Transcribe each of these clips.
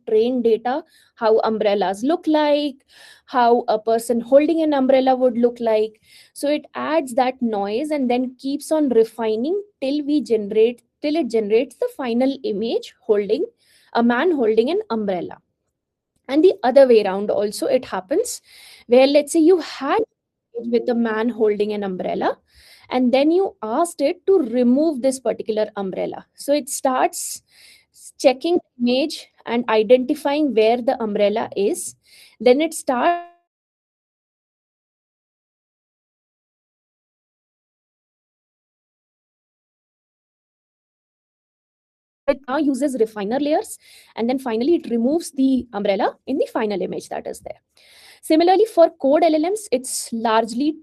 trained data, how umbrellas look like, how a person holding an umbrella would look like. So it adds that noise and then keeps on refining till it generates the final image holding a man holding an umbrella. And the other way around also it happens, where let's say you had with a man holding an umbrella, and then you asked it to remove this particular umbrella, so it starts checking the image and identifying where the umbrella is. Then it starts it now uses refiner layers, and then finally it removes the umbrella in the final image that is there. Similarly, for code LLMs, it's largely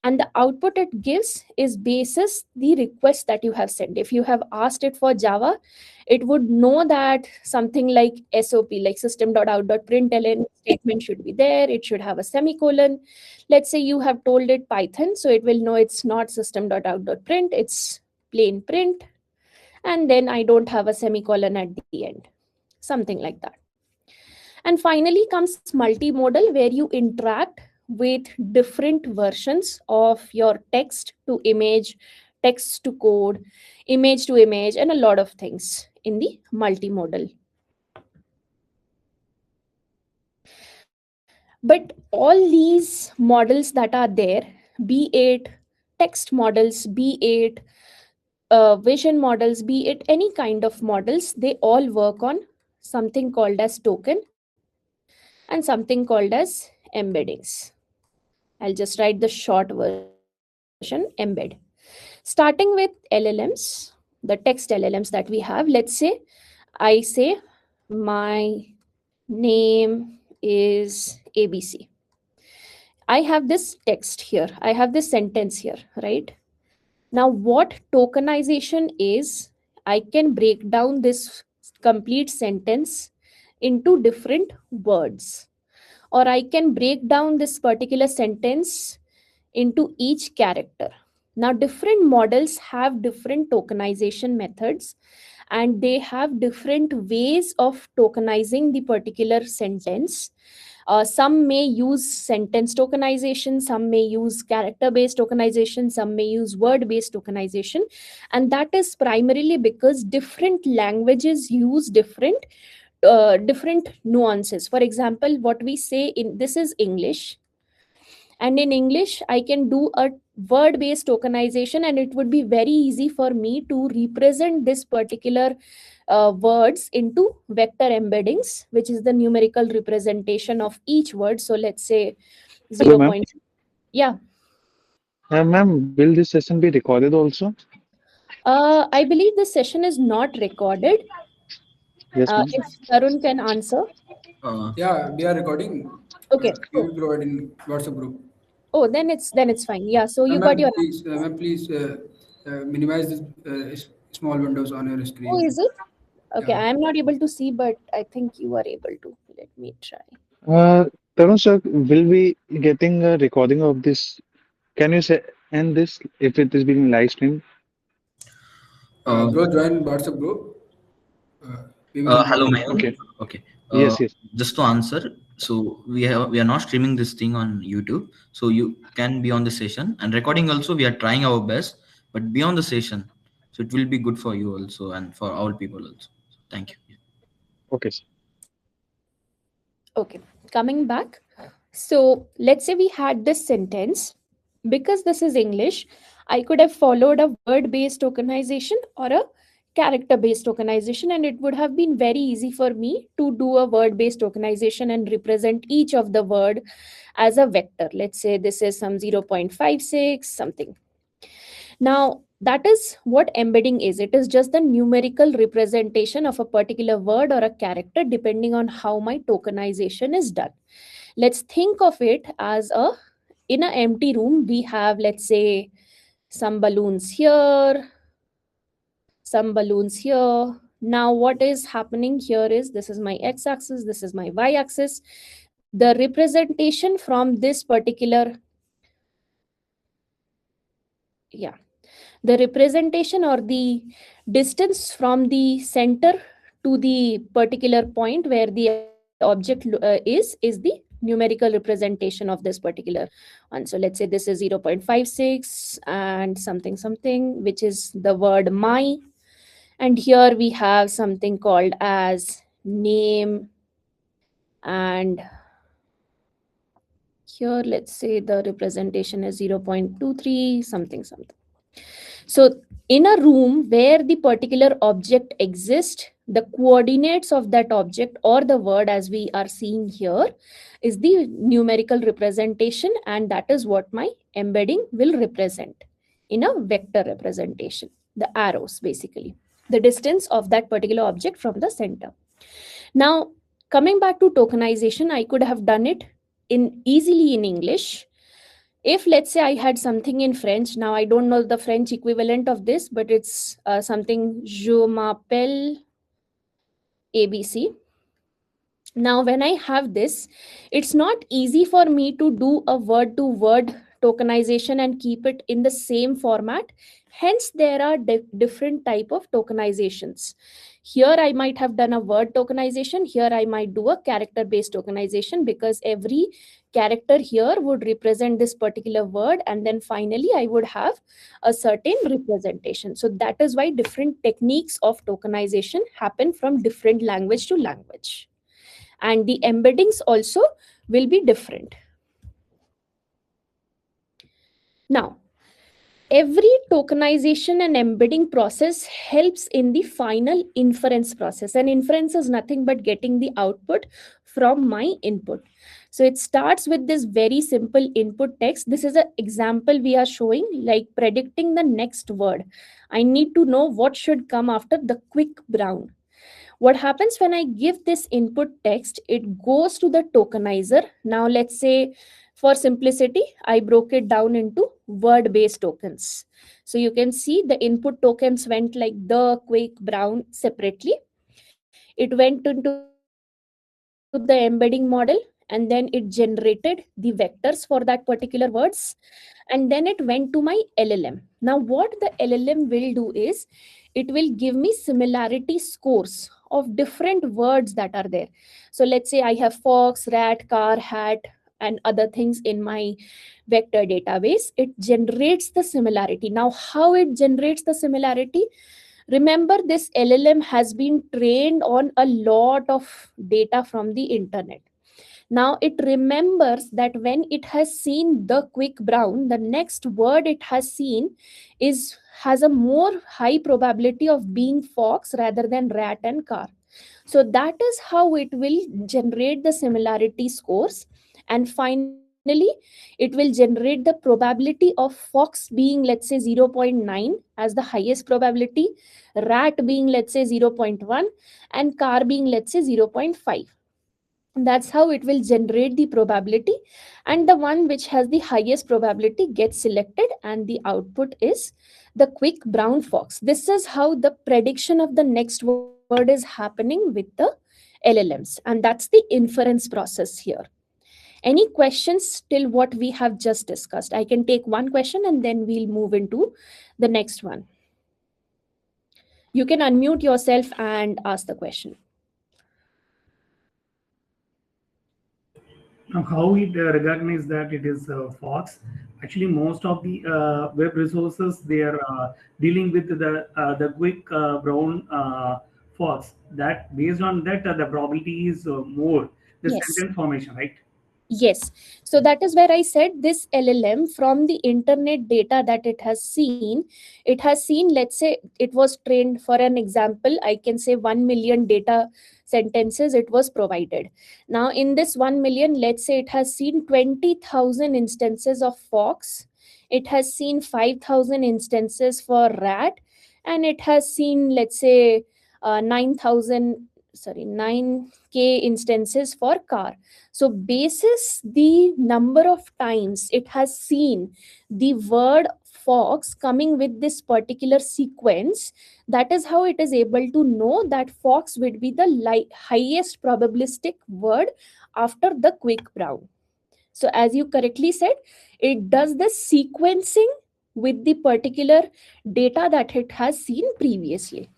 and the output it gives is basis the request that you have sent. If you have asked it for Java, it would know that something like SOP, like system.out.println statement should be there, it should have a semicolon. Let's say you have told it Python, so it will know it's not system.out.print, it's plain print, and then I don't have a semicolon at the end, something like that. And finally comes multimodal, where you interact with different versions of your text to image, text to code, image to image, and a lot of things in the multimodal. But all these models that are there, be it text models, be it vision models, be it any kind of models, they all work on something called as token and something called as embeddings. I'll just write the short version, embed. Starting with LLMs, the text LLMs that we have, let's say I say my name is ABC. I have this text here, I have this sentence here, right? Now, what tokenization is, I can break down this complete sentence into different words, or I can break down this particular sentence into each character. Now, different models have different tokenization methods, and they have different ways of tokenizing the particular sentence. Some may use sentence tokenization, some may use character based tokenization, some may use word based tokenization. And that is primarily because different languages use different nuances. For example, what we say in this is English, and in English, I can do a word based tokenization, and it would be very easy for me to represent this particular words into vector embeddings, which is the numerical representation of each word. So let's say Hello, 0. ma'am. Yeah. Ma'am, will this session be recorded also? I believe this session is not recorded. Yes, ma'am. If Tarun can answer. Yeah, we are recording. Okay. We will provide in WhatsApp group. Oh, then it's fine. Yeah. So you got your. Ma'am, please minimize this small windows on your Oh, screen. is it? Okay, Yeah. I am not able to see, but I think you are able to. Let me try. Tarun sir, will we getting a recording of this? Can you say end this if it is being live streamed? Bro, join WhatsApp group. We will Hello, inform. Mayur. Okay. Okay. Yes, yes. Just to answer, so we are not streaming this thing on YouTube, so you can be on the session, and recording also we are trying our best, but be on the session, so it will be good for you also and for all people also. Thank you. Okay, sir. Okay, coming back. So let's say we had this sentence. Because this is English, I could have followed a word based tokenization or a character based tokenization, and it would have been very easy for me to do a word based tokenization and represent each of the word as a vector. Let's say this is some 0.56 something. Now, that is what embedding is. It is just the numerical representation of a particular word or a character depending on how my tokenization is done. Let's think of it as a in an empty room, we have, let's say, some balloons here, some balloons here, Now what is happening here is, this is my x-axis, this is my y-axis. The representation from this particular, yeah, the representation or the distance from the center to the particular point where the object is the numerical representation of this particular one. So let's say this is 0.56 and something something, which is the word my, and here we have something called as name, and here let's say the representation is 0.23 something something. So, in a room where the particular object exists, the coordinates of that object or the word, as we are seeing here, is the numerical representation, and that is what my embedding will represent in a vector representation. The arrows, basically, the distance of that particular object from the center. Now, coming back to tokenization, I could have done it in easily in English. If let's say I had something in French, now I don't know the French equivalent of this, but it's something je m'appelle ABC. Now, when I have this, it's not easy for me to do a word to word tokenization and keep it in the same format. Hence, there are different type of tokenizations. Here, I might have done a word tokenization. Here, I might do a character based tokenization, because every character here would represent this particular word. And then finally, I would have a certain representation. So that is why different techniques of tokenization happen from different language to language, and the embeddings also will be different. Now, every tokenization and embedding process helps in the final inference process, and inference is nothing but getting the output from my input. So it starts with this very simple input text. This is an example we are showing, like predicting the next word. I need to know what should come after the quick brown. What happens when I give this input text, it goes to the tokenizer. Now let's say, for simplicity, I broke it down into word based tokens. So you can see the input tokens went like the, quick, brown separately. It went into the embedding model, and then it generated the vectors for that particular words, and then it went to my LLM. Now what the LLM will do is, it will give me similarity scores of different words that are there. So let's say I have fox, rat, car, hat, and other things in my vector database. It generates the similarity. Now how it generates the similarity? Remember, this LLM has been trained on a lot of data from the internet. Now it remembers that when it has seen the quick brown, the next word it has seen is has a more high probability of being fox rather than rat and car. So that is how it will generate the similarity scores. And finally, it will generate the probability of fox being, let's say, 0.9 as the highest probability, rat being, let's say, 0.1, and car being, let's say, 0.5. That's how it will generate the probability, and the one which has the highest probability gets selected, and the output is the quick brown fox. This is how the prediction of the next word is happening with the LLMs, and that's the inference process here. Any questions till what we have just discussed? I can take one question and then we'll move into the next one. You can unmute yourself and ask the question. Now, how it recognize that it is Fox? Actually, most of the web resources, they are dealing with the quick brown Fox. That based on that, the probability is more the Yes. sentence formation, right? Yes. So that is where I said this LLM, from the internet data that it has seen, let's say it was trained, for an example, I can say 1 million data sentences it was provided. Now, in this 1 million, let's say it has seen 20,000 instances of fox, it has seen 5,000 instances for rat, and it has seen, let's say, 9k instances for car. So basis the number of times it has seen the word fox coming with this particular sequence, that is how it is able to know that fox would be the highest probabilistic word after the quick brown. So as you correctly said, it does the sequencing with the particular data that it has seen previously.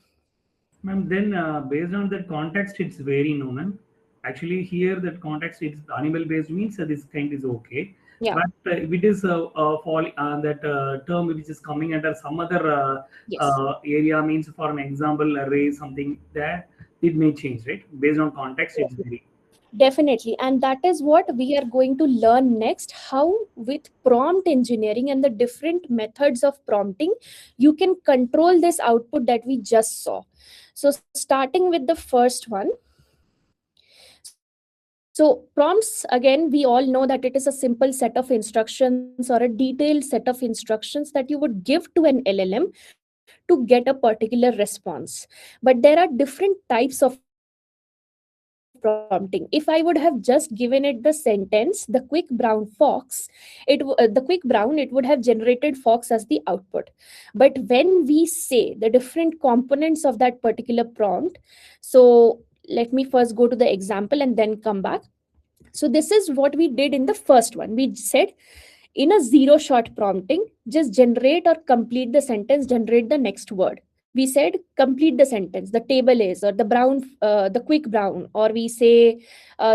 Ma'am, then based on that context, it's very no, ma'am. Actually, here that context is animal based means this kind is okay. Yeah. But if it is that term which is coming under some other Yes. area, means for an example, array, something that it may change, right? Based on context, it's very. Definitely. And that is what we are going to learn next, how with prompt engineering and the different methods of prompting, you can control this output that we just saw. So starting with the first one. So prompts, again, we all know that it is a simple set of instructions or a detailed set of instructions that you would give to an LLM to get a particular response. But there are different types of prompting. If I would have just given it the sentence, the quick brown fox, the quick brown, it would have generated fox as the output. But when we say the different components of that particular prompt, so let me first go to the example and then come back. So this is what we did in the first one. We said in a zero shot prompting, just generate or complete the sentence, generate the next word. We said complete the sentence, the table is, or the brown, the quick brown, or we say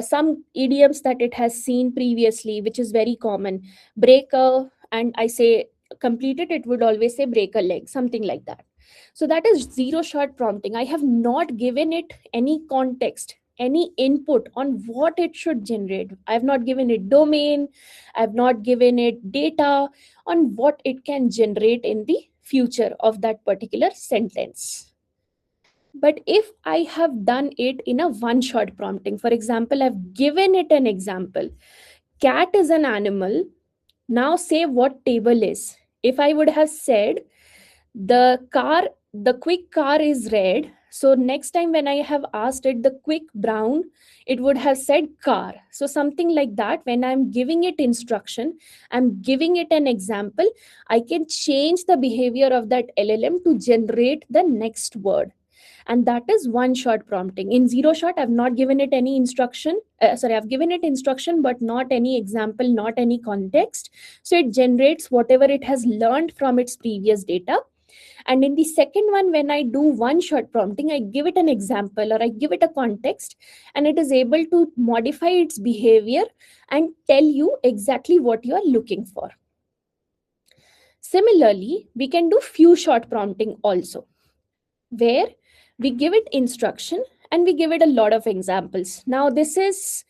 some idioms that it has seen previously, which is very common. Break a, and I say complete it, it would always say break a leg, something like that. So that is zero shot prompting. I have not given it any context, any input on what it should generate. I have not given it domain, I have not given it data on what it can generate in the future of that particular sentence. But if I have done it in a one shot prompting, for example, I've given it an example, cat is an animal, now say what table is. If I would have said the car, the quick car is red, so next time when I have asked it the quick brown, it would have said car. So something like that. When I'm giving it instruction, I'm giving it an example, I can change the behavior of that LLM to generate the next word. And that is one shot prompting. In zero shot, I've not given it any instruction, I've given it instruction but not any example, not any context. So it generates whatever it has learned from its previous data. And in the second one, when I do one shot prompting, I give it an example or I give it a context, and it is able to modify its behavior and tell you exactly what you are looking for. Similarly, we can do few shot prompting also, where we give it instruction and we give it a lot of examples. Now, this is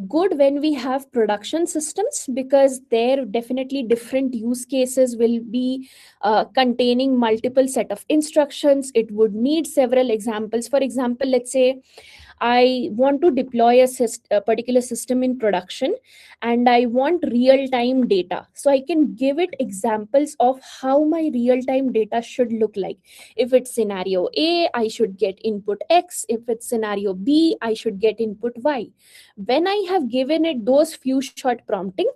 good when we have production systems, because there definitely different use cases will be containing multiple set of instructions. It would need several examples. For example, let's say I want to deploy a particular system in production and I want real time data. So I can give it examples of how my real time data should look like. If it's scenario A, I should get input X. If it's scenario B, I should get input Y. When I have given it those few short prompting,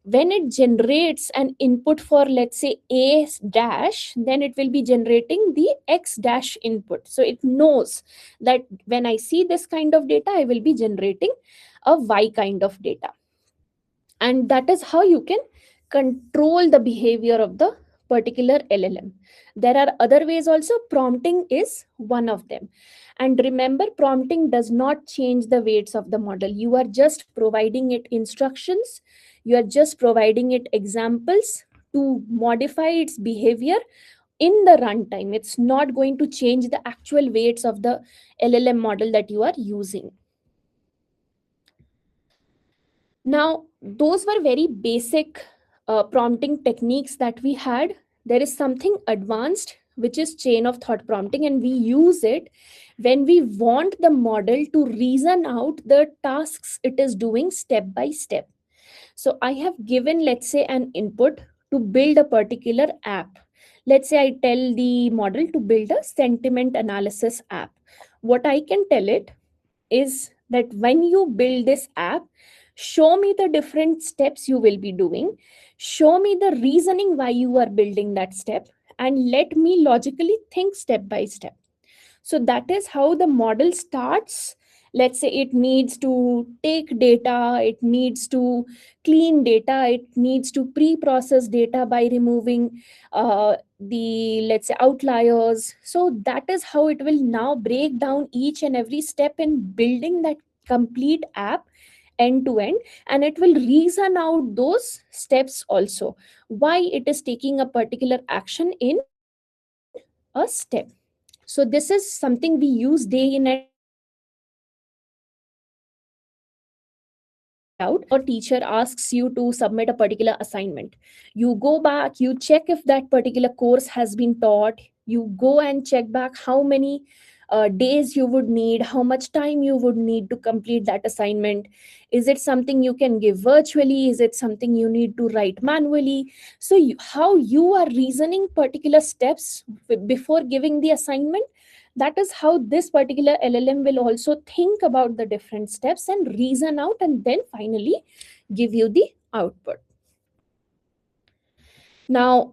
when it generates an input for, let's say, A dash, then it will be generating the X dash input. So it knows that when I see this kind of data, I will be generating a Y kind of data. And that is how you can control the behavior of the particular LLM. There are other ways also. Prompting is one of them. And remember, prompting does not change the weights of the model. You are just providing it instructions, you are just providing it examples to modify its behavior in the runtime. It's not going to change the actual weights of the LLM model that you are using. Now, those were very basic prompting techniques that we had. There is something advanced, which is chain of thought prompting, and we use it when we want the model to reason out the tasks it is doing step by step. So I have given, let's say, an input to build a particular app. Let's say I tell the model to build a sentiment analysis app. What I can tell it is that when you build this app, show me the different steps you will be doing, Show me the reasoning why you are building that step, and let me logically think step by step. So that is how the model starts. Let's say it needs to take data, it needs to clean data, it needs to pre-process data by removing the, let's say, outliers. So that is how it will now break down each and every step in building that complete app end to end, and it will reason out those steps also, why it is taking a particular action in a step. So this is something we use day in and day out. Let's say your teacher asks you to submit a particular assignment. You go back, you check if that particular course has been taught. You go and check back how many days you would need, how much time you would need to complete that assignment. Is it something you can give virtually? Is it something you need to write manually? So, how you are reasoning particular steps before giving the assignment, that is how this particular LLM will also think about the different steps and reason out, and then finally give you the output. Now,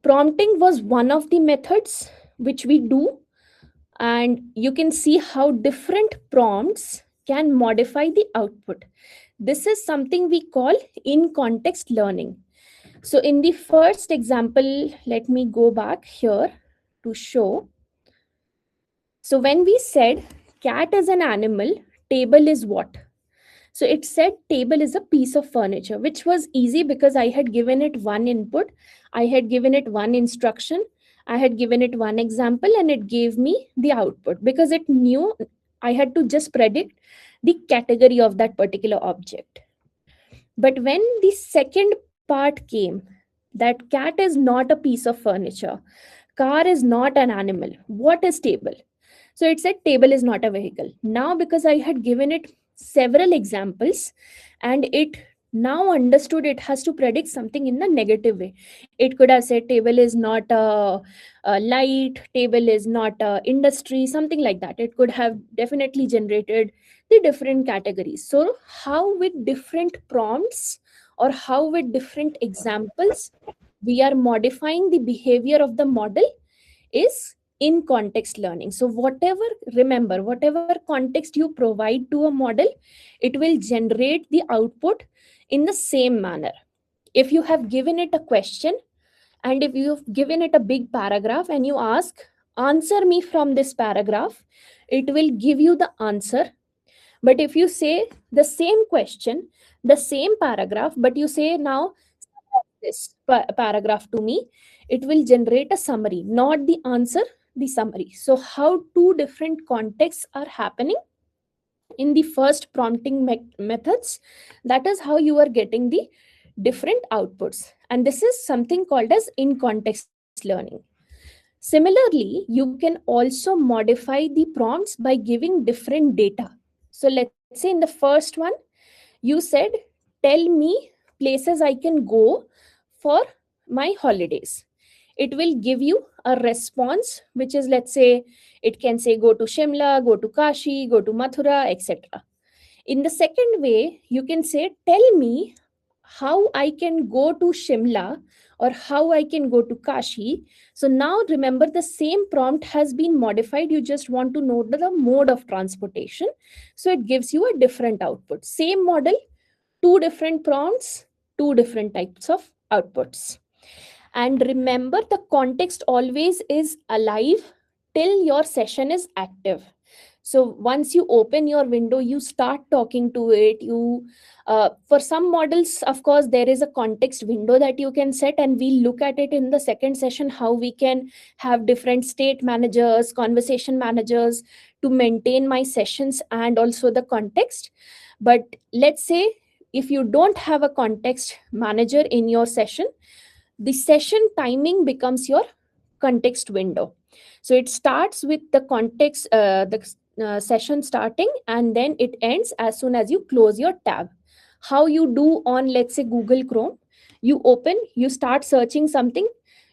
prompting was one of the methods which we do, and you can see how different prompts can modify the output. This is something we call in context learning. So in the first example, let me go back here to show. So when we said cat is an animal, table is what? So it said table is a piece of furniture, which was easy because I had given it one input, I had given it one instruction, I had given it one example, and it gave me the output because it knew I had to just predict the category of that particular object. But when the second part came, that cat is not a piece of furniture, car is not an animal, what is table? So it said table is not a vehicle. Now, because I had given it several examples, and it now understood it has to predict something in the negative way. It could have said table is not a light, table is not a industry, something like that. It could have definitely generated the different categories. So, how with different prompts or how with different examples we are modifying the behavior of the model is in context learning. So whatever, remember, whatever context you provide to a model, it will generate the output in the same manner. If you have given it a question, and if you have given it a big paragraph and you ask, answer me from this paragraph, it will give you the answer. But if you say the same question, the same paragraph, but you say now this paragraph to me, it will generate a summary, not the answer, the summary. So how two different contexts are happening in the first prompting methods, that is how you are getting the different outputs, and this is something called as in context learning. Similarly, you can also modify the prompts by giving different data. So let's say in the first one, you said, tell me places I can go for my holidays. It will give you a response, which is, let's say, it can say go to Shimla, go to Kashi, go to Mathura, etc. In the second way, you can say, tell me how I can go to Shimla or how I can go to Kashi. So now remember, the same prompt has been modified. You just want to know the mode of transportation. So it gives you a different output. Same model, two different prompts, two different types of outputs. And remember, the context always is alive till your session is active. So once you open your window, you start talking to it. You for some models, of course, there is a context window that you can set, and we look at it in the second session, how we can have different state managers, conversation managers to maintain my sessions and also the context. But let's say if you don't have a context manager in your session, the session timing becomes your context window. So it starts with the context, the session starting, and then it ends as soon as you close your tab. How you do on, let's say, Google Chrome, you open, you start searching something,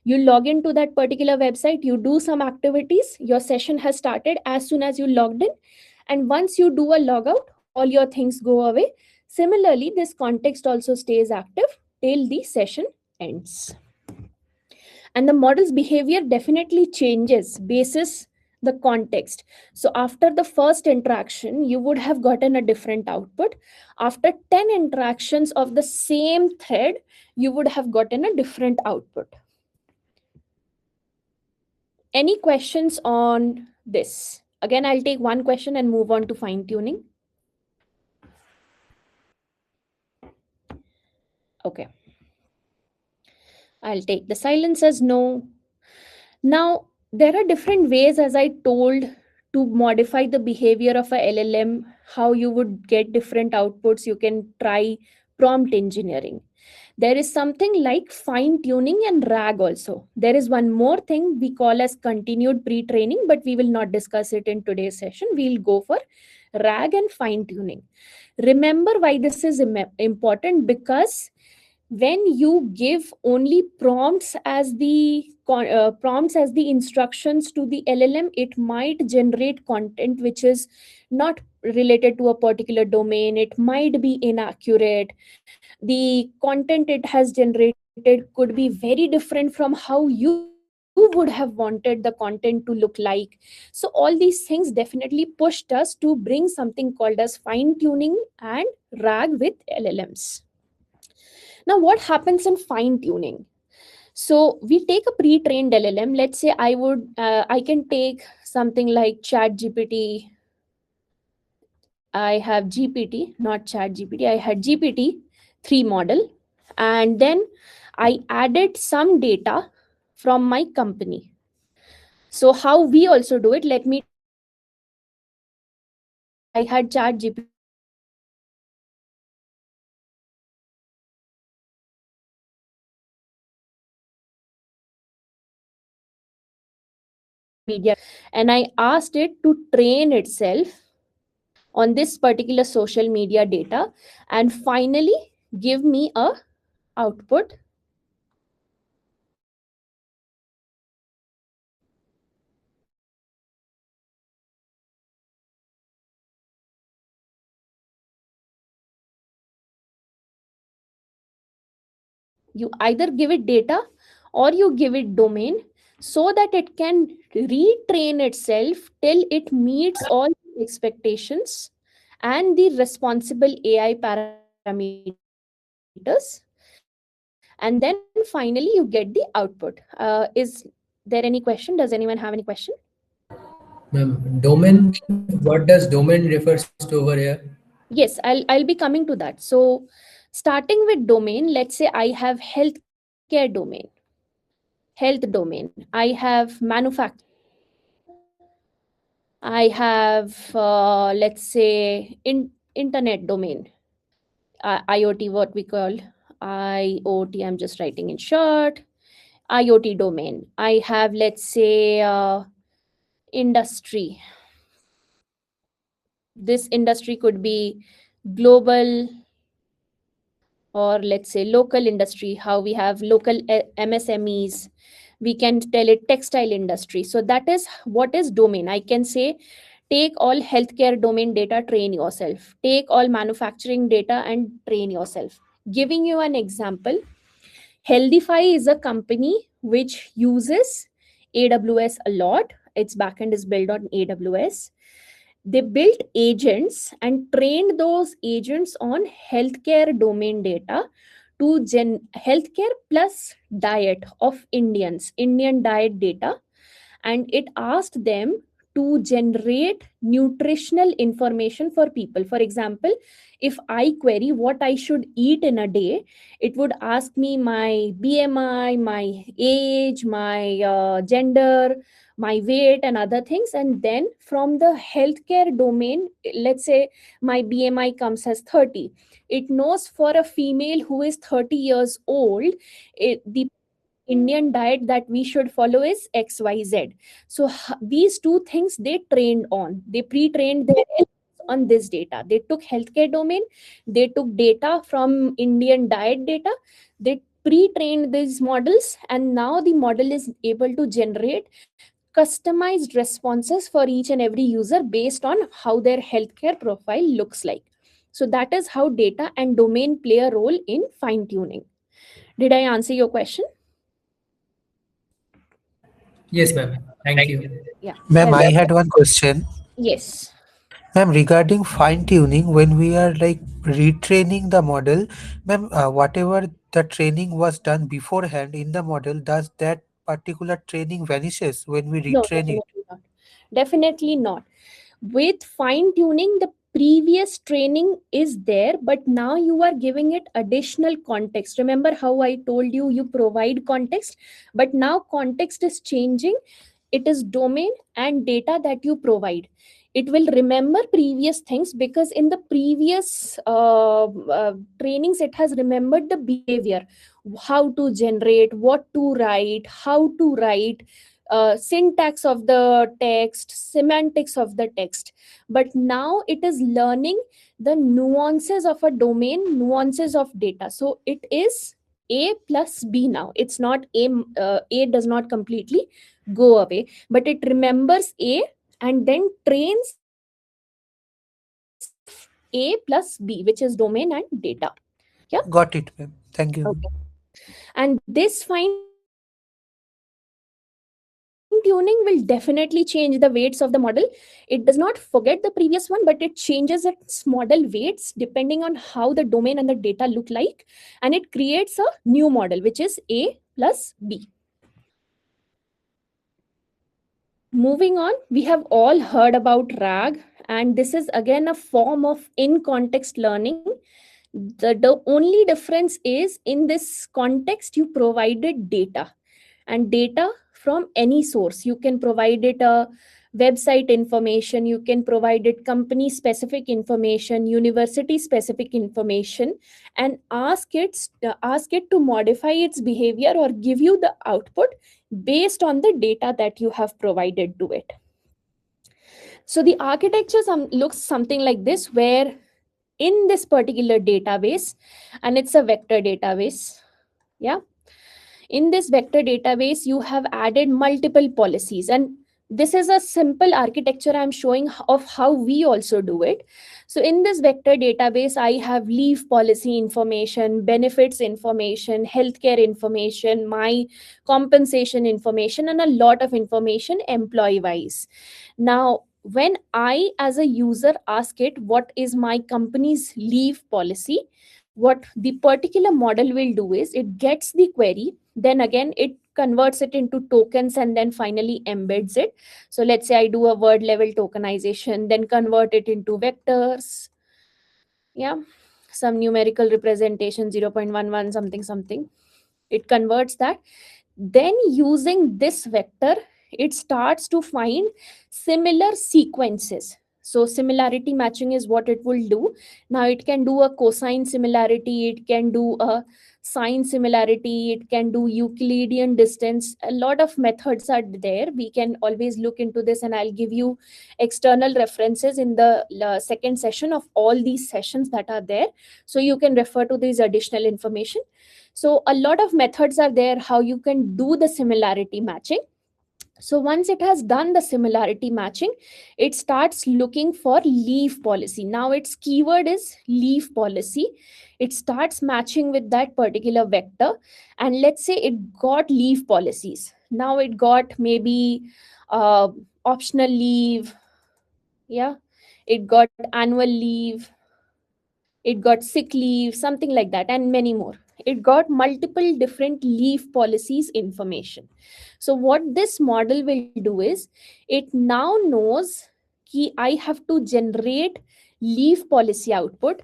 you log into that particular website, you do some activities, your session has started as soon as you logged in, and once you do a logout, all your things go away. Similarly, this context also stays active till the session ends. And the model's behavior definitely changes basis the context. So after the first interaction, you would have gotten a different output. After 10 interactions of the same thread, you would have gotten a different output. Any questions on this? Again, I'll take one question and move on to fine tuning. Okay, I'll take the silence as no. Now, there are different ways, as I told, to modify the behavior of a LLM, how you would get different outputs. You can try prompt engineering. There is something like fine tuning and RAG also. There is one more thing we call as continued pre training, but we will not discuss it in today's session. We'll go for RAG and fine tuning. Remember why this is important, because when you give only prompts as the instructions to the LLM, it might generate content which is not related to a particular domain. It might be inaccurate. The content it has generated could be very different from how you would have wanted the content to look like. So all these things definitely pushed us to bring something called as fine tuning and RAG with LLMs. Now, what happens in fine tuning? So we take a pre-trained LLM. Let's say I can take something like Chat GPT. I have GPT, not Chat GPT. I had GPT 3 model, and then I added some data from my company. So how we also do it? Let me take an example. I had Chat GPT 3 model, and then I added and I asked it to train itself on this particular social media data and finally give me a output. You either give it data or you give it domain so that it can retrain itself till it meets all the expectations and the responsible AI parameters. And then finally you get the output. Is there any question? Does anyone have any question? Domain, what does domain refers to over here? Yes, I'll be coming to that. So starting with domain, let's say I have healthcare domain, health domain. I have manufacturing domain. I have let's say internet domain, IoT, what we call IoT. I'm just writing in short. IoT domain. I have, let's say, industry. This industry could be global or let's say local industry, how we have local MSMEs. We can tell it textile industry. So that is what is domain. I can say take all healthcare domain data, train yourself. Take all manufacturing data and train yourself. Giving you an example, Healthify is a company which uses AWS a lot. Its backend is built on AWS. They built agents and trained those agents on healthcare domain data to healthcare plus diet of Indian diet data, and it asked them to generate nutritional information for people. For example, if I query what I should eat in a day, it would ask me my BMI, my age, my gender, my weight, and other things. And then from the healthcare domain, let's say my BMI comes as 30. It knows for a female who is 30 years old, the Indian diet that we should follow is XYZ. So these two things they trained on. They pre-trained their LLMs on this data. They took healthcare domain, they took data from Indian diet data, they pre-trained these models, and now the model is able to generate customized responses for each and every user based on how their healthcare profile looks like. So that is how data and domain play a role in fine tuning. Did I answer your question? Yes, ma'am. Thank you. Yeah, Ma'am, I welcome. had one question. Yes. Ma'am, regarding fine tuning, when we are like retraining the model, ma'am, whatever the training was done beforehand in the model, does that particular training vanishes when we No, retrain it? definitely not. Definitely not. With fine tuning, the previous training is there, but now you are giving it additional context. Remember how I told you you provide context, but now context is changing. It is domain and data that you provide. It will remember previous things because in the previous trainings it has remembered the behavior, how to generate, what to write, how to write, syntax of the text, semantics of the text. But now it is learning the nuances of a domain, nuances of data. So it is a plus b now. It's not a does not completely go away, but it remembers a and then trains a plus b, which is domain and data. Yeah. Got it, ma'am. Thank you, Okay. ma'am. And this fine tuning will definitely change the weights of the model. It does not forget the previous one, but it changes its model weights depending on how the domain and the data look like. And it creates a new model, which is a plus b. Moving on, we have all heard about RAG, and this is again a form of in context learning. The only difference is in this context, you provided data, and data from any source. You can provide it a website information, you can provide it company specific information, university specific information, and ask it to modify its behavior or give you the output based on the data that you have provided to it. So the architecture looks something like this, where in this particular database, and it's a vector database, yeah, in this vector database you have added multiple policies, and this is a simple architecture I'm showing of how we also do it. So in this vector database I have leave policy information, benefits information, healthcare information, my compensation information, and a lot of information employee wise. Now when I as a user ask it what is my company's leave policy, what the particular model will do is it gets the query, then again it converts it into tokens and then finally embeds it. So let's say I do a word level tokenization, then convert it into vectors, yeah, some numerical representation 0.11 something something, it converts that. Then using this vector it starts to find similar sequences. So similarity matching is what it will do. Now it can do a cosine similarity, it can do a sine similarity, it can do Euclidean distance. A lot of methods are there, we can always look into this, and I'll give you external references in the second session of all these sessions that are there, so you can refer to these additional information. So a lot of methods are there how you can do the similarity matching. So once it has done the similarity matching, it starts looking for leave policy. Now its keyword is leave policy. It starts matching with that particular vector, and let's say it got leave policies. Now it got maybe uh, optional leave, yeah, it got annual leave, it got sick leave, something like that, and many more. It got multiple different leave policies information. So what this model will do is it now knows कि I have to generate leave policy output.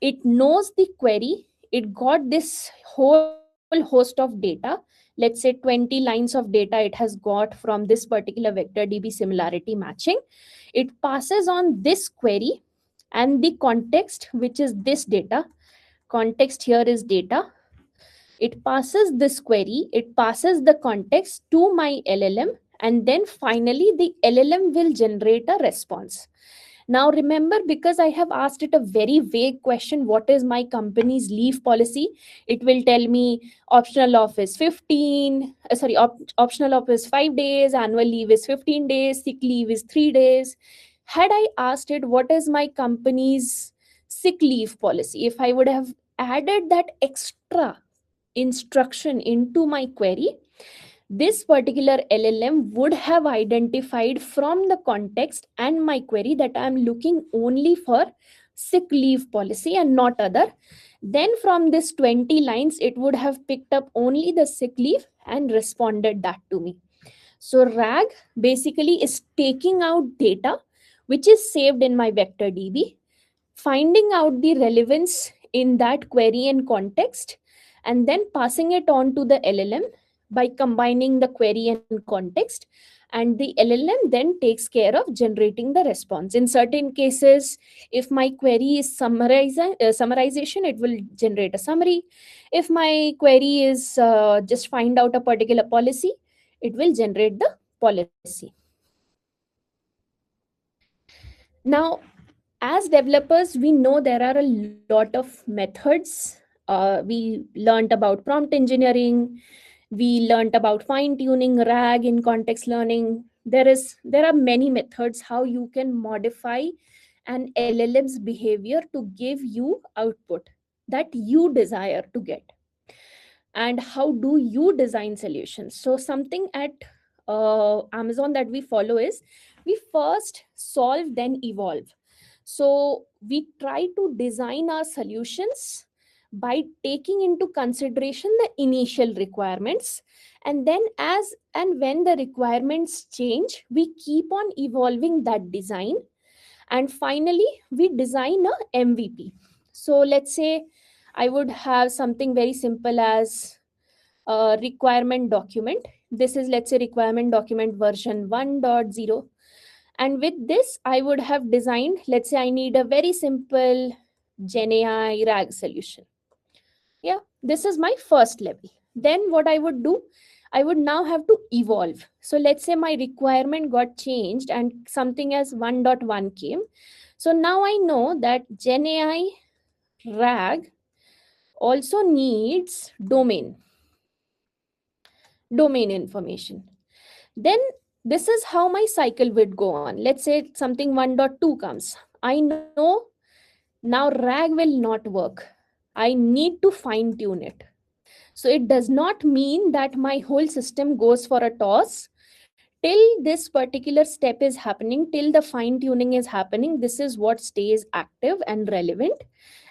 It knows the query, it got this whole host of data, let's say 20 lines of data it has got from this particular vector db similarity matching. It passes on this query and the context, which is this data. Context here is data. It passes this query, it passes the context to my LLM, and then finally the LLM will generate a response. Now remember, because I have asked it a very vague question, what is my company's leave policy? It will tell me optional off is 15, optional off is 5 days, annual leave is 15 days, sick leave is 3 days. Had I asked it what is my company's sick leave policy, if I would have added that extra instruction into my query, this particular LLM would have identified from the context and my query that I'm looking only for sick leave policy and not other. Then from this 20 lines, it would have picked up only the sick leave and responded that to me. So RAG basically is taking out data which is saved in my vector DB, finding out the relevance in that query and context, and then passing it on to the LLM by combining the query and context. And the LLM then takes care of generating the response. In certain cases, if my query is summarization, it will generate a summary. If my query is just find out a particular policy, it will generate the policy. Now, as developers, we know there are a lot of methods. We learned about prompt engineering, we learned about fine tuning, RAG in context learning. There are many methods how you can modify an LLM's behavior to give you output that you desire to get. And how do you design solutions? So something at Amazon that we follow is, we first solve then evolve. So we try to design our solutions by taking into consideration the initial requirements, and then as and when the requirements change, we keep on evolving that design, and finally we design a MVP. So let's say I would have something very simple as a requirement document. This is, let's say, requirement document version 1.0. And with this, I would have designed, let's say I need a very simple GenAI RAG solution. Yeah, this is my first level. Then what I would do, I would now have to evolve. So let's say my requirement got changed and something as 1.1 came. So now I know that GenAI RAG also needs domain information. Then this is how my cycle would go on. Let's say something 1.2 comes. I know now RAG will not work. I need to fine tune it. So it does not mean that my whole system goes for a toss till this particular step is happening, till the fine tuning is happening. This is what stays active and relevant.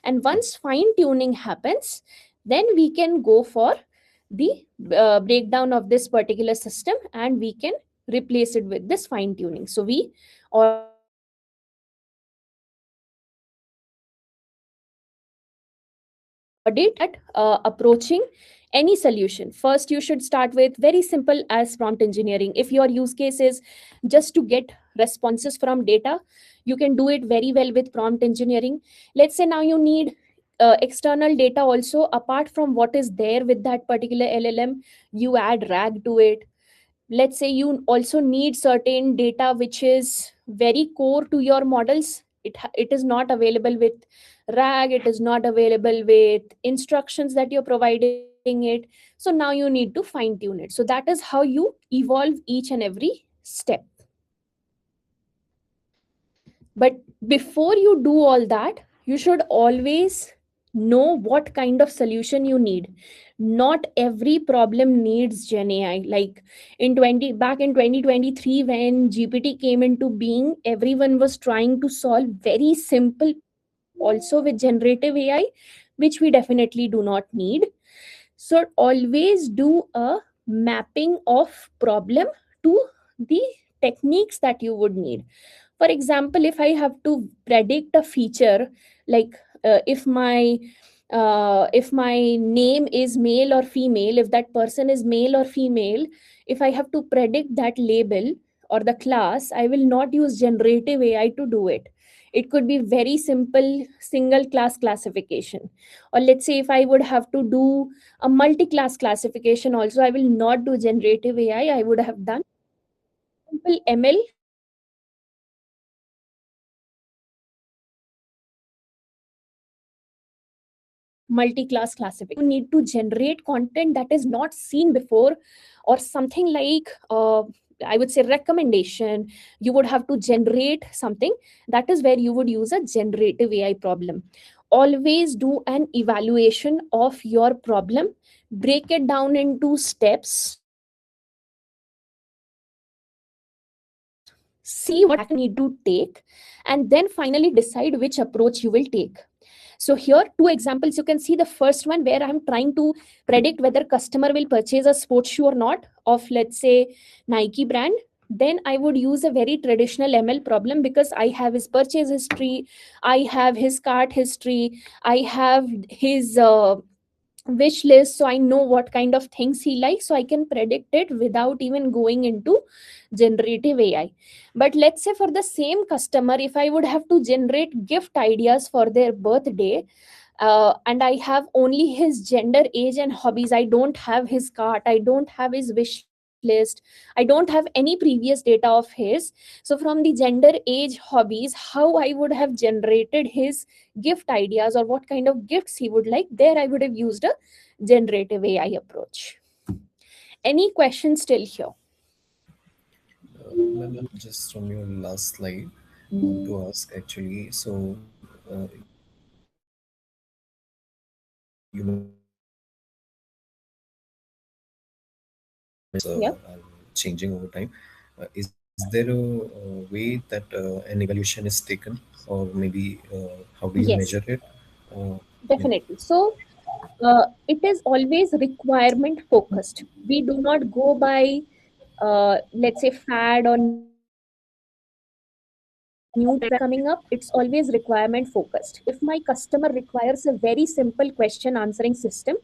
And once fine tuning happens, then we can go for the breakdown of this particular system, and we can replace it with this fine tuning. So we audit approaching any solution. First, you should start with very simple as prompt engineering. If your use case is just to get responses from data, you can do it very well with prompt engineering. Let's say now you need external data also, apart from what is there with that particular LLM, you add RAG to it. Let's say you also need certain data which is very core to your models. It is not available with RAG, it is not available with instructions that you're providing it. So now you need to fine tune it. So that is how you evolve each and every step. But before you do all that, you should always know what kind of solution you need. Not every problem needs Gen AI. Like back in 2023, when GPT came into being, everyone was trying to solve very simple also with generative AI, which we definitely do not need. So always do a mapping of problem to the techniques that you would need. For example, if I have to predict a feature, like if my name is male or female, if that person is male or female, if I have to predict that label or the class, I will not use generative AI to do it. It could be very simple single class classification. Or let's say if I would have to do a multi-class classification also, I will not do generative AI. I would have done simple ML multi-class classification. You need to generate content that is not seen before, or something like I would say recommendation, you would have to generate something. That is where you would use a generative AI problem. Always do an evaluation of your problem, break it down into steps, see what action you need to take, and then finally decide which approach you will take. So here, two examples you can see. The first one where I'm trying to predict whether customer will purchase a sports shoe or not of, let's say, Nike brand. Then I would use a very traditional ML problem because I have his purchase history, I have his cart history, I have his wish list, so I know what kind of things he likes, so I can predict it without even going into generative AI. But let's say for the same customer, if I would have to generate gift ideas for their birthday, and I have only his gender, age, and hobbies. I don't have his cart, I don't have his wish list, I don't have any previous data of his. So from the gender, age, hobbies, how I would have generated his gift ideas or what kind of gifts he would like, there I would have used a generative AI approach. Any questions still here? Ma'am, just on your last slide, I want to ask actually. So, you mentioned that Yeah. changing over time. Is there a way that an evaluation is taken, or maybe how do you Yes, measure it? Yeah. definitely. So it is always requirement focused. We do not go by let's say fad or new trends coming up. It's always requirement focused. If my customer requires a very simple question answering system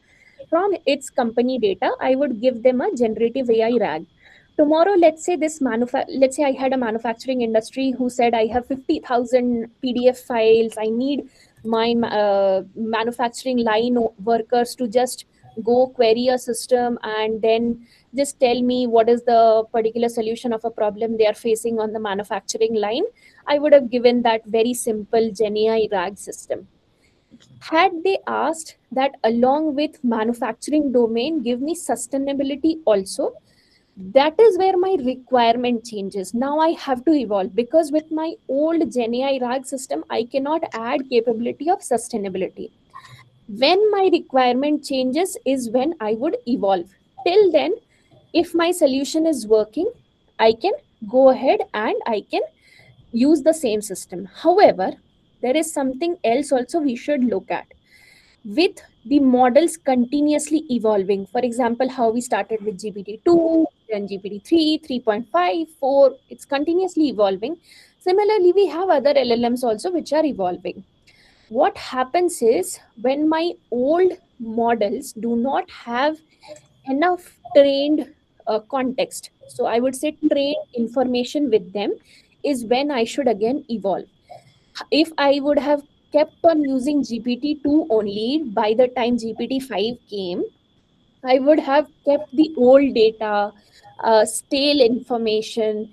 from its company data, I would give them a generative AI RAG. Tomorrow, let's say I had a manufacturing industry who said, I have 50,000 PDF files, I need my manufacturing line workers to just go query a system and then just tell me what is the particular solution of a problem they are facing on the manufacturing line. I would have given that very simple GenAI RAG system. Had they asked that along with manufacturing domain, give me sustainability also, that is where my requirement changes. Now I have to evolve because with my old GenAI RAG system, I cannot add capability of sustainability. When my requirement changes is when I would evolve. Till then, if my solution is working, I can go ahead and I can use the same system. However, there is something else also we should look at. With the models continuously evolving, for example, how we started with GPT-2, then GPT-3, 3.5, 4, it's continuously evolving. Similarly, we have other LLMs also which are evolving. What happens is when my old models do not have enough trained context, so I would say trained information with them, is when I should again evolve. If I would have kept on using GPT-2 only by the time GPT-5 came, I would have kept the old data, stale information,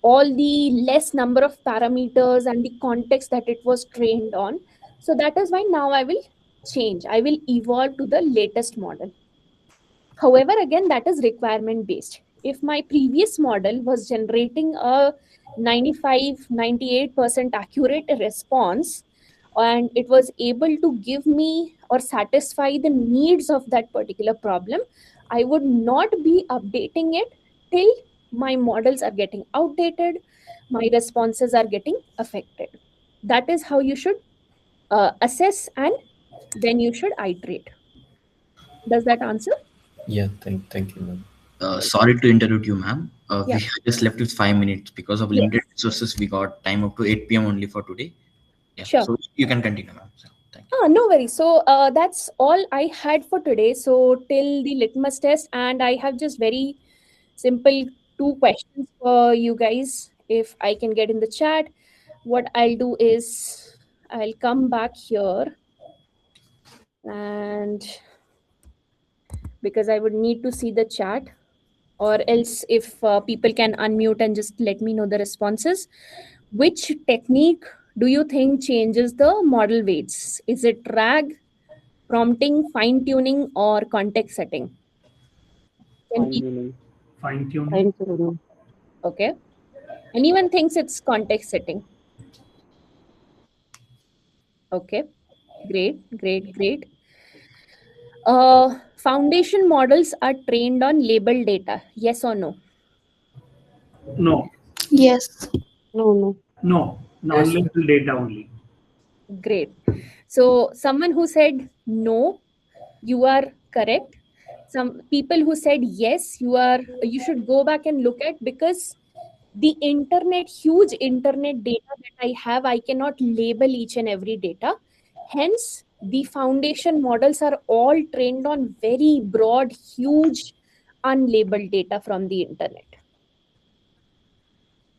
all the less number of parameters and the context that it was trained on. So that is why now I will change. I will evolve to the latest model. However, again, that is requirement based. If my previous model was generating a 95, 98% accurate response, and it was able to give me or satisfy the needs of that particular problem, I would not be updating it till my models are getting outdated, my responses are getting affected. That is how you should assess, and then you should iterate. Does that answer? Yeah. Thank you, ma'am. Sorry to interrupt you, ma'am. We Yeah, are just left with 5 minutes because of yes. limited resources. We got time up to 8 p.m. only for today. Yeah, Sure. so you can continue, ma'am. So, thank you. Ah, no worries. So that's all I had for today. So till the litmus test, and I have just very simple two questions for you guys. If I can get in the chat, what I'll do is I'll come back here, and because I would need to see the chat, or else if people can unmute and just let me know the responses. Which technique do you think changes the model weights? Is it RAG, prompting, fine tuning, or context setting? Can Fine we? tuning. Fine tuning. Fine tuning. Okay. Anyone thinks it's context setting? Okay. Great. Foundation models are trained on labeled data. Yes or no? No, Yes. No. no, Yes. non-labeled data only. Great. So, someone who said no, you are correct. Some people who said yes, you should go back and look at, because the internet, huge internet data that I have, I cannot label each and every data. Hence, the foundation models are all trained on very broad, huge, unlabeled data from the internet.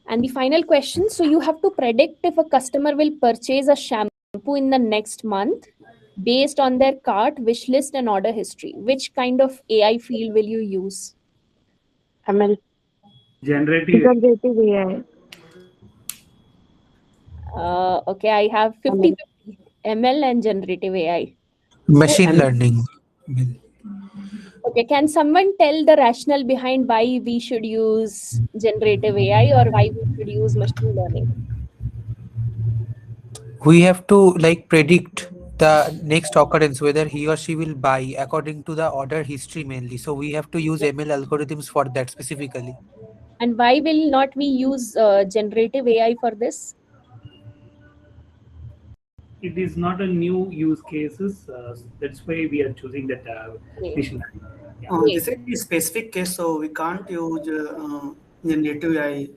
And the final question, so you have to predict if a customer will purchase a shampoo in the next month based on their cart, wish list, and order history. Which kind of AI field will you use? ML. Generative. Generative AI. Okay, I have ML. 50/50 ML and generative AI. So, Machine ML. learning. okay, can someone tell the rationale behind why we should use generative AI or why we should use machine learning? We have to like predict the next occurrence, whether he or she will buy according to the order history mainly. So we have to use ML algorithms for that specifically. And why will not we use generative AI for this? It is not a new use cases. That's why we are choosing that Great, machine learning. Yeah. great, This is a specific case, so we can't use generative AI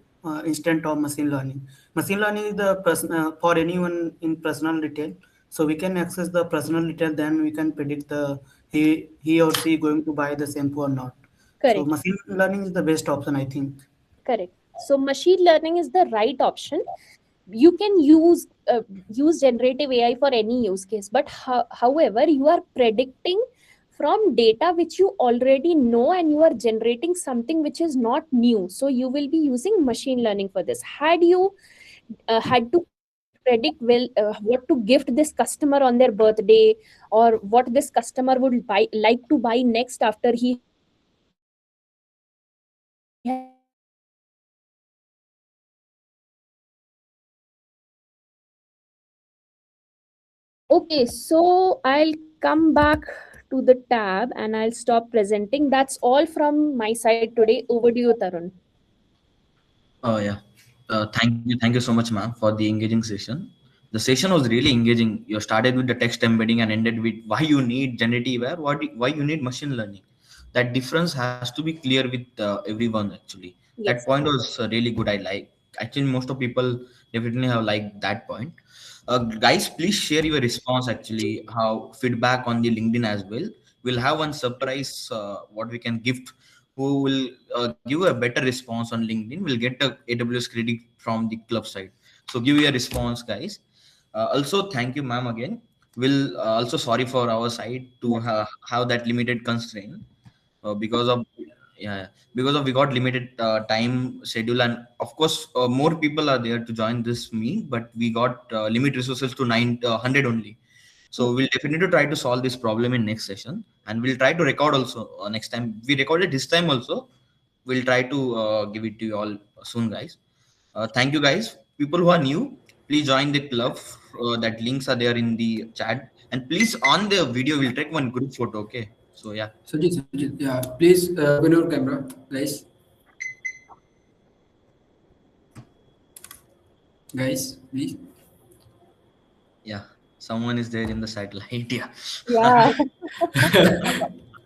instant or machine learning. Machine learning is the for anyone in personal retail, so we can access the personal retail. Then we can predict the he or she going to buy the shampoo or not. So correct, machine learning is the best option, I think. correct. So machine learning is the right option. You can use generative AI for any use case, but however, you are predicting from data which you already know, and you are generating something which is not new. So you will be using machine learning for this. Had you had to predict, well, what to gift this customer on their birthday, or what this customer would like to buy next after he has bought something from your store, you will be using machine learning for that. Okay, so I'll come back to the tab and I'll stop presenting. That's all from my side today. Over to you, Tarun. Oh yeah. Thank you so much, ma'am, for the engaging session. The session was really engaging. You started with the text embedding and ended with why you need generative AI, why you need machine learning. That difference has to be clear with everyone. Actually, that Yes, point was really good. I like. Actually, most of people definitely have liked that point. Guys, please share your response. Actually, how feedback on the LinkedIn as well. We'll have one surprise. What we can gift who will give a better response on LinkedIn will get a AWS credit from the club side. So give your response, guys. Also, thank you, ma'am, again. We'll also sorry for our side to have that limited constraint because of yeah, because of we got limited time schedule, and of course more people are there to join this meet, but we got limit resources to 900 only. So we'll definitely try to solve this problem in next session, and we'll try to record also next time. We recorded this time also. We'll try to give it to you all soon, guys. Thank you, guys. People who are new, please join the club. That links are there in the chat, and please on the video we'll take one group photo. Okay. So yeah, Sujit, yeah. Please open your camera, guys. Guys, please. yeah. Someone is there in the satellite. Yeah. yeah.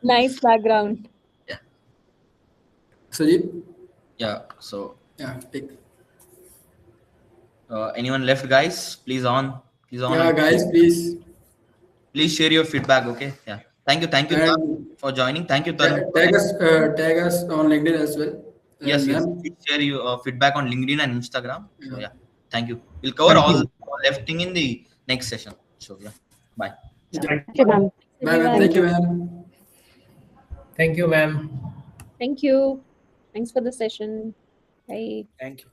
Nice background. Yeah. Sujit, Yeah. So yeah, take. anyone left, guys? Please on Yeah, and guys, please. please share your feedback. Okay. Yeah. Thank you, ma'am, And for joining. Thank you, Tarun, for tag us on LinkedIn as well. yes, And yes. ma'am, Please share your feedback on LinkedIn and Instagram. So yeah. yeah, thank you. We'll cover Thank all you. left thing in the next session. So yeah, bye. Yeah. Thank Thank you, ma'am. Bye, ma'am. Everyone. Thank Thank you, you. ma'am. Thank you, ma'am. Thank you. Thanks for the session. Bye. Thank you.